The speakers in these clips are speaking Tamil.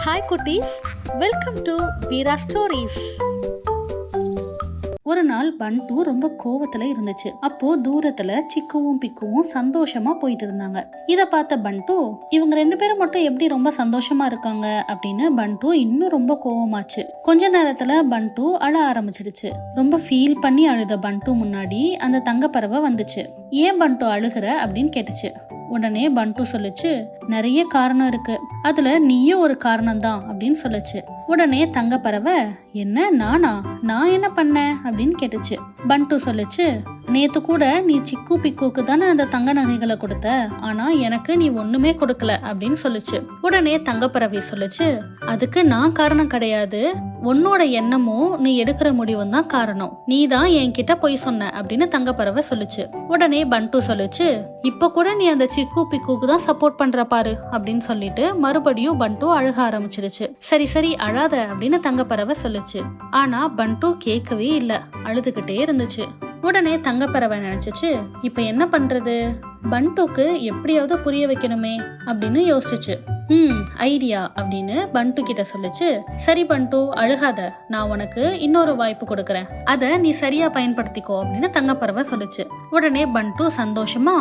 ஹாய் குட்டீஸ், வெல்கம் டு வீரா ஸ்டோரீஸ். ஒரு நாள் பண்டு ரொம்ப கோவத்துல இருந்துச்சு. அப்போ தூரத்துல சிக்குவும் பிக்குவும் சந்தோஷமா போயிட்டு இருந்தாங்க. இத பார்த்த பண்டு, இவங்க 2 பேரும் மட்டும் எப்படி ரொம்ப சந்தோஷமா இருக்காங்க அப்படின்னு பண்டு இன்னும் ரொம்ப கோவமாச்சு. கொஞ்ச நேரத்துல பண்டு அழ ஆரம்பிச்சிடுச்சு. ரொம்ப ஃபீல் பண்ணி அழுத பண்டு முன்னாடி அந்த தங்கப்பறவை வந்துச்சு. ஏன் பண்டு அழுகுற அப்படின்னு கேட்டுச்சு. உடனே பண்டு சொல்லுச்சு, நிறைய காரணம் இருக்கு, அதுல நீயும் ஒரு காரணம் தான் அப்படின்னு சொல்லுச்சு. உடனே தங்கப்பறவை, என்ன நான் என்ன பண்ணேன் அப்படின்னு கேட்டுச்சு. பண்டு சொல்லுச்சு, நேத்து கூட நீ சிக்கு பிக்குக்கு தானே அந்த தங்க நகைகளை கொடுத்த, ஆனா எனக்கு நீ ஒண்ணுமே கொடுக்கல அப்படின்னு சொல்லுச்சு. உடனே தங்கப்பறவை சொல்லுச்சு, அதுக்கு நான் காரணம் கிடையாது, உன்னோட எண்ணமும் நீ எடுக்கிற முடிவும் தான் காரணம், நீ தான் என்கிட்ட போய் சொன்ன அப்படின்னு தங்கப்பறவை சொல்லுச்சு. உடனே பண்டு சொல்லுச்சு, இப்ப கூட நீ அந்த சிக்கு பிக்குக்கு தான் சப்போர்ட் பண்ற பாரு அப்படின்னு சொல்லிட்டு மறுபடியும் பண்டு அழுக ஆரம்பிச்சிருச்சு. சரி அழாத அப்படின்னு தங்கப்பறவை சொல்லுச்சு. ஆனா பண்டு கேட்கவே இல்ல, அழுதுகிட்டே இருந்துச்சு. உடனே தங்கப்பறவை நினைச்சிச்சு, இப்ப என்ன பண்றது, பண்டுக்கு எப்படியாவது புரிய வைக்கணுமே அப்படின்னு யோசிச்சுச்சு. ஐடியா அப்படின்னு பண்டு கிட்ட சொல்லுச்சு. சரி பண்டு, அழுகாத, நான் உனக்கு இன்னொரு வாய்ப்பு கொடுக்கறேன், அத நீ சரியா பயன்படுத்திக்கோ அப்படின்னு தங்கப்பறவை சொல்லுச்சு. உடனே பண்டு சந்தோஷமா,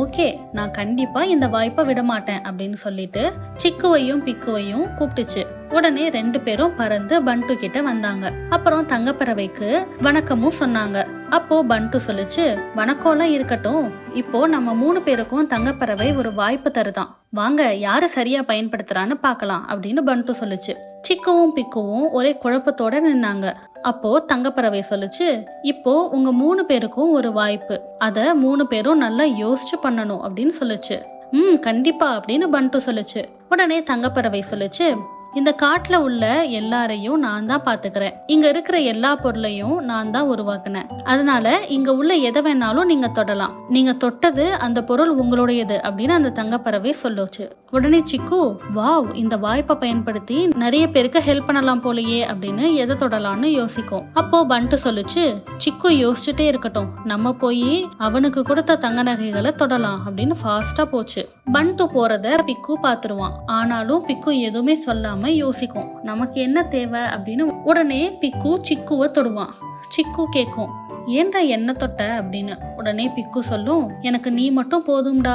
ஓகே, நான் கண்டிப்பா இந்த வாய்ப்பை விட மாட்டேன் அப்படின்னு சொல்லிட்டு சிக்குவையும் பிக்குவையும் கூப்பிட்டுச்சு. உடனே 2 பேரும் பறந்து பண்டு கிட்ட வந்தாங்க. அப்புறம் தங்கப்பறவைக்கு வணக்கமும் சொன்னாங்க. அப்போ பண்டு சொல்லுச்சு, வணக்கம்லாம் இருக்கட்டும், இப்போ நம்ம 3 பேருக்கும் தங்கப்பறவை ஒரு வாய்ப்பு தருதான், வாங்க யாரு சரியா பயன்படுத்துறான்னு பாக்கலாம் அப்படின்னு பண்டு சொல்லுச்சு. சிக்குவும் பிக்குவும் ஒரே குழப்பத்தோட நின்னாங்க. அப்போ தங்கப்பறவை சொல்லுச்சு, இப்போ உங்க 3 பேருக்கும் ஒரு வாய்ப்பு, அத 3 பேரும் நல்லா யோசிச்சு பண்ணணும் அப்படின்னு சொல்லுச்சு. கண்டிப்பா அப்படின்னு பண்டு சொல்லுச்சு. உடனே தங்கப்பறவை சொல்லுச்சு, இந்த காட்டுல உள்ள எல்லாரையும் நான் தான் பாத்துக்கிறேன், இங்க இருக்கிற எல்லா பொருளையும் நான் தான் உருவாக்குனேன், அதனால இங்க உள்ள எதை வேணாலும் நீங்க தொடலாம், நீங்க தொட்டது அந்த பொருள் உங்களுடையது அப்படின்னு அந்த தங்கப்பறவை சொல்லுச்சு. உடனே சிக்கு, வாவ், இந்த வாய்ப்பை பயன்படுத்தி நிறைய பேருக்கு ஹெல்ப் பண்ணலாம் போலயே அப்படின்னு எதை தொடலாம்னு யோசிக்கும். அப்போ பண்டு சொல்லுச்சு, சிக்கு யோசிச்சுட்டே இருக்கட்டும், நம்ம போய் அவனுக்கு கொடுத்த தங்க நகைகளை தொடலாம் அப்படின்னு ஃபாஸ்டா போச்சு. பண்டு போறத பிக்கு பாத்துருவான். ஆனாலும் பிக்கு எதுவுமே சொல்லாம யோசிக்கும், நமக்கு என்ன தேவை அப்படின்னு. உடனே பிக்கு சிக்குவை தொடுவான். சிக்கு கேக்கும், ஏன்டா என்ன தொட்ட அப்படின்னு. உடனே பிக்கு சொல்லும், எனக்கு நீ மட்டும் போதும்டா,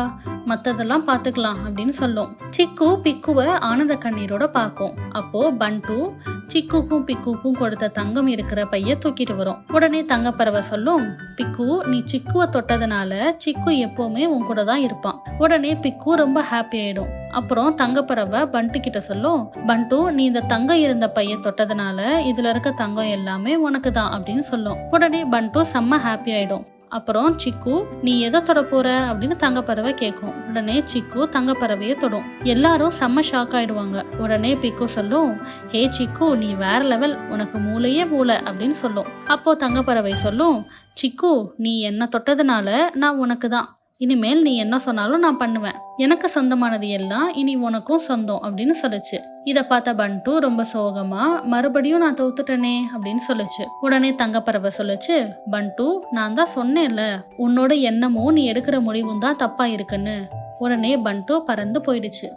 மத்ததெல்லாம் பாத்துக்கலாம் அப்படின்னு சொல்லும். சிக்கு பிக்குவை ஆனந்த கண்ணீரோட பாக்கும். அப்போ பண்டு சிக்குக்கும் பிக்குக்கும் கொடுத்த தங்கம் இருக்கிற பைய தூக்கிட்டு வரும். உடனே தங்கப்பறவை சொல்லும், பிக்கு, நீ சிக்குவை தொட்டதுனால சிக்கு எப்பவுமே உன் கூட தான் இருப்பான். உடனே பிக்கு ரொம்ப ஹாப்பி ஆயிடும். அப்புறம் தங்கப்பறவை பண்டு கிட்ட சொல்லும், பண்டு, நீ இந்த தங்கம் இருந்த பைய தொட்டதுனால இதுல இருக்க தங்கம் எல்லாமே உனக்கு தான் அப்படின்னு சொல்லும். உடனே பண்டு செம்ம ஹாப்பி ஆயிடும். அப்புறம் சிக்கு, நீ எதை தொட போற அப்படின்னு தங்கப்பறவை கேட்கும். உடனே சிக்கு தங்கப்பறவையை தொடும். எல்லாரும் செம்ம ஷாக் ஆயிடுவாங்க. உடனே பிக்கு சொல்லும், ஹே சிக்கு, நீ வேற லெவல், உனக்கு மூளையே மூளை அப்படின்னு சொல்லும். அப்போ தங்கப்பறவை சொல்லும், சிக்கு, நீ என்ன தொட்டதுனால நான் உனக்கு தான், இனிமேல் நீ என்ன சொன்னாலும் நான் பண்ணுவேன், எனக்கு சொந்தமானது எல்லாம் இனி உனக்கும் சொந்தம் அப்படின்னு சொல்லுச்சு. இத பார்த்த பண்டு ரொம்ப சோகமா, மறுபடியும் நான் தோத்துட்டனே அப்படின்னு சொல்லுச்சு. உடனே தங்கப்பறவை சொல்லுச்சு, பண்டு, நான் தான் சொன்னேன்ல, உன்னோட எண்ணமும் நீ எடுக்கிற முடிவும் தான் தப்பா இருக்குன்னு. உடனே பண்டு பறந்து போயிடுச்சு.